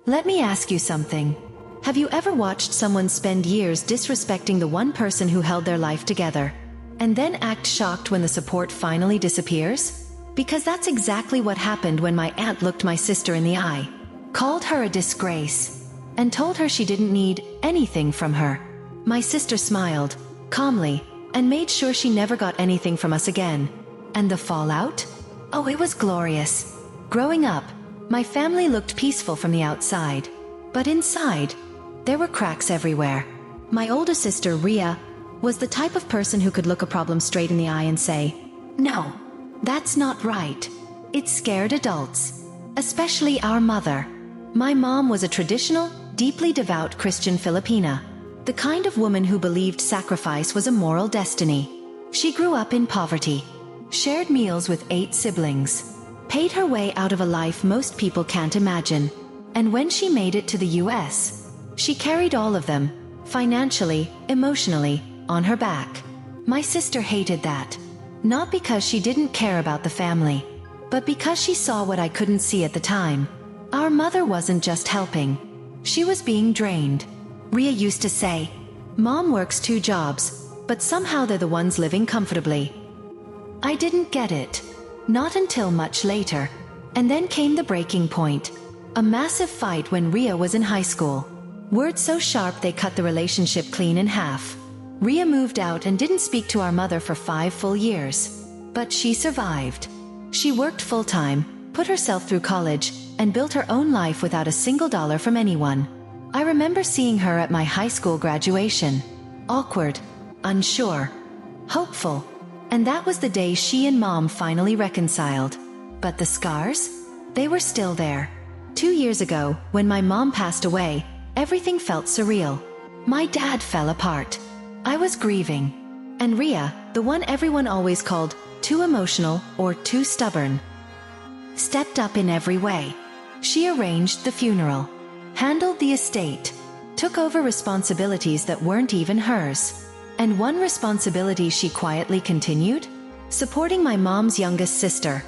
Let me ask you something. Have you ever watched someone spend years disrespecting the one person who held their life together, and then act shocked when the support finally disappears? Because that's exactly what happened when my aunt looked my sister in the eye, called her a disgrace, and told her she didn't need anything from her. My sister smiled, calmly, and made sure she never got anything from us again. And the fallout? Oh, it was glorious. Growing up, my family looked peaceful from the outside, but inside, there were cracks everywhere. My older sister, Ria, was the type of person who could look a problem straight in the eye and say, "No, that's not right." It scared adults, especially our mother. My mom was a traditional, deeply devout Christian Filipina, the kind of woman who believed sacrifice was a moral destiny. She grew up in poverty, shared meals with 8 siblings, paid her way out of a life most people can't imagine, and when she made it to the US, she carried all of them, financially, emotionally, on her back. My sister hated that. Not because she didn't care about the family, but because she saw what I couldn't see at the time. Our mother wasn't just helping. She was being drained. Ria used to say, "Mom works 2 jobs, but somehow they're the ones living comfortably." I didn't get it. Not until much later. And then came the breaking point. A massive fight when Ria was in high school. Words so sharp they cut the relationship clean in half. Ria moved out and didn't speak to our mother for 5 full years. But she survived. She worked full-time, put herself through college, and built her own life without a single dollar from anyone. I remember seeing her at my high school graduation. Awkward, unsure, hopeful. And that was the day she and Mom finally reconciled. But the scars? They were still there. 2 years ago, when my mom passed away, everything felt surreal. My dad fell apart. I was grieving. And Ria, the one everyone always called too emotional or too stubborn, stepped up in every way. She arranged the funeral, handled the estate, took over responsibilities that weren't even hers. And one responsibility she quietly continued? Supporting my mom's youngest sister,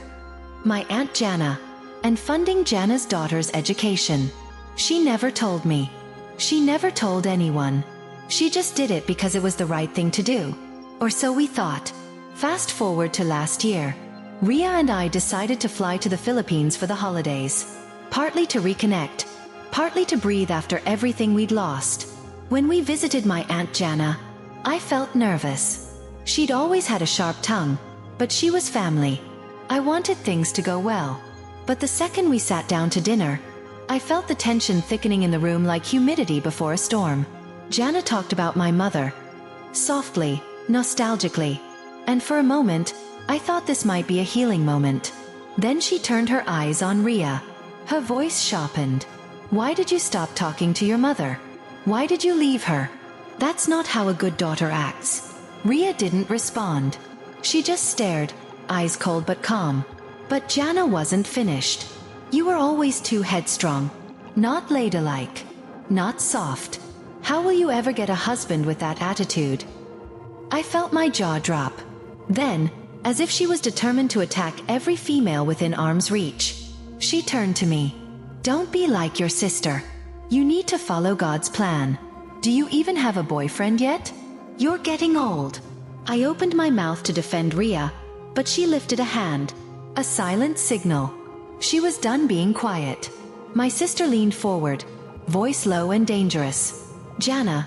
my Aunt Jana, and funding Jana's daughter's education. She never told me. She never told anyone. She just did it because it was the right thing to do. Or so we thought. Fast forward to last year. Ria and I decided to fly to the Philippines for the holidays. Partly to reconnect, partly to breathe after everything we'd lost. When we visited my Aunt Jana, I felt nervous. She'd always had a sharp tongue, but she was family. I wanted things to go well. But the second we sat down to dinner, I felt the tension thickening in the room like humidity before a storm. Jana talked about my mother, softly, nostalgically, and for a moment, I thought this might be a healing moment. Then she turned her eyes on Ria. Her voice sharpened. "Why did you stop talking to your mother? Why did you leave her? That's not how a good daughter acts." Ria didn't respond. She just stared, eyes cold but calm. But Jana wasn't finished. "You were always too headstrong. Not ladylike. Not soft. How will you ever get a husband with that attitude?" I felt my jaw drop. Then, as if she was determined to attack every female within arm's reach, she turned to me. "Don't be like your sister. You need to follow God's plan. Do you even have a boyfriend yet? You're getting old." I opened my mouth to defend Ria, but she lifted a hand. A silent signal. She was done being quiet. My sister leaned forward, voice low and dangerous. "Jana,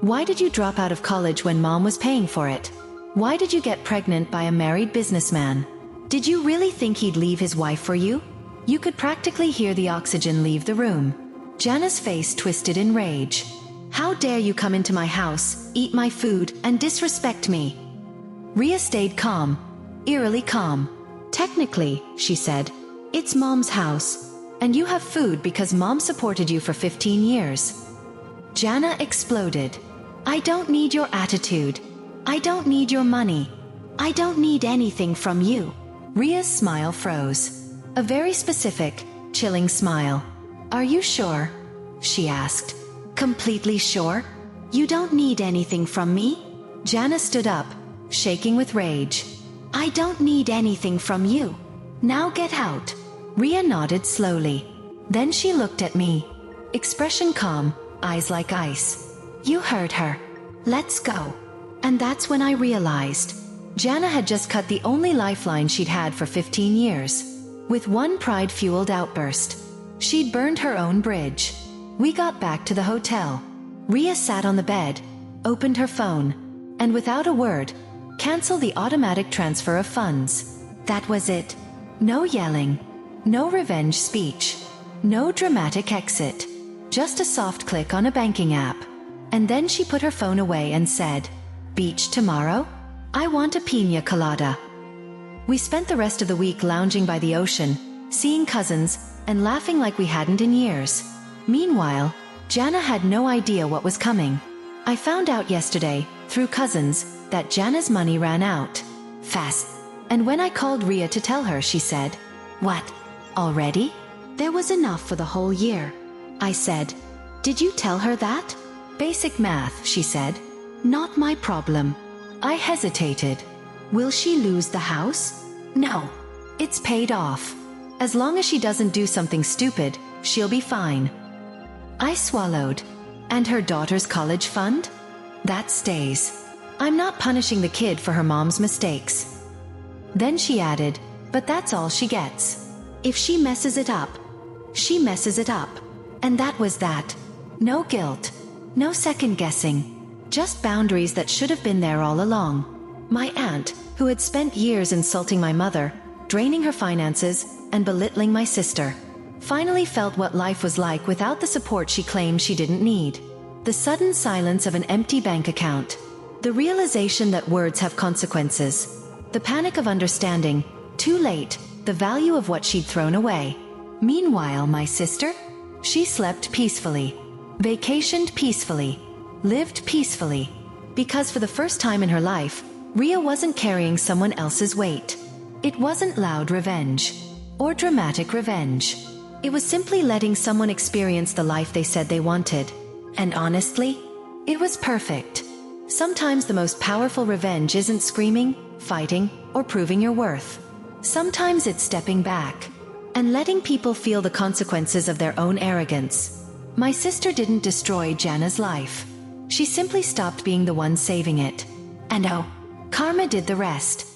why did you drop out of college when Mom was paying for it? Why did you get pregnant by a married businessman? Did you really think he'd leave his wife for you?" You could practically hear the oxygen leave the room. Jana's face twisted in rage. "How dare you come into my house, eat my food, and disrespect me?" Ria stayed calm, eerily calm. "Technically," she said, "it's Mom's house, and you have food because Mom supported you for 15 years. Jana exploded. "I don't need your attitude. I don't need your money. I don't need anything from you." Ria's smile froze. A very specific, chilling smile. "Are you sure?" she asked. "Completely sure? You don't need anything from me?" Jana stood up, shaking with rage. "I don't need anything from you. Now get out." Ria nodded slowly. Then she looked at me. Expression calm, eyes like ice. You heard her. Let's go. And that's when I realized. Jana had just cut the only lifeline she'd had for 15 years. With one pride-fueled outburst. She'd burned her own bridge. We got back to the hotel. Ria sat on the bed, opened her phone, and without a word, canceled the automatic transfer of funds. That was it. No yelling. No revenge speech. No dramatic exit. Just a soft click on a banking app. And then she put her phone away and said, "Beach tomorrow? I want a piña colada." We spent the rest of the week lounging by the ocean, seeing cousins, and laughing like we hadn't in years. Meanwhile, Jana had no idea what was coming. I found out yesterday, through cousins, that Jana's money ran out. Fast. And when I called Ria to tell her, she said, "What? Already? There was enough for the whole year." I said, "Did you tell her that?" "Basic math," she said. "Not my problem." I hesitated. Will she lose the house? No. It's paid off. As long as she doesn't do something stupid, she'll be fine. I swallowed. And her daughter's college fund? That stays. I'm not punishing the kid for her mom's mistakes. Then she added, "But that's all she gets. If she messes it up, she messes it up." And that was that. No guilt. No second guessing. Just boundaries that should have been there all along. My aunt, who had spent years insulting my mother, draining her finances, and belittling my sister, finally felt what life was like without the support she claimed she didn't need. The sudden silence of an empty bank account. The realization that words have consequences. The panic of understanding, too late, the value of what she'd thrown away. Meanwhile, my sister? She slept peacefully. Vacationed peacefully. Lived peacefully. Because for the first time in her life, Ria wasn't carrying someone else's weight. It wasn't loud revenge. Or dramatic revenge. It was simply letting someone experience the life they said they wanted. And honestly, it was perfect. Sometimes the most powerful revenge isn't screaming, fighting, or proving your worth. Sometimes it's stepping back and letting people feel the consequences of their own arrogance. My sister didn't destroy Jana's life. She simply stopped being the one saving it. And oh, karma did the rest.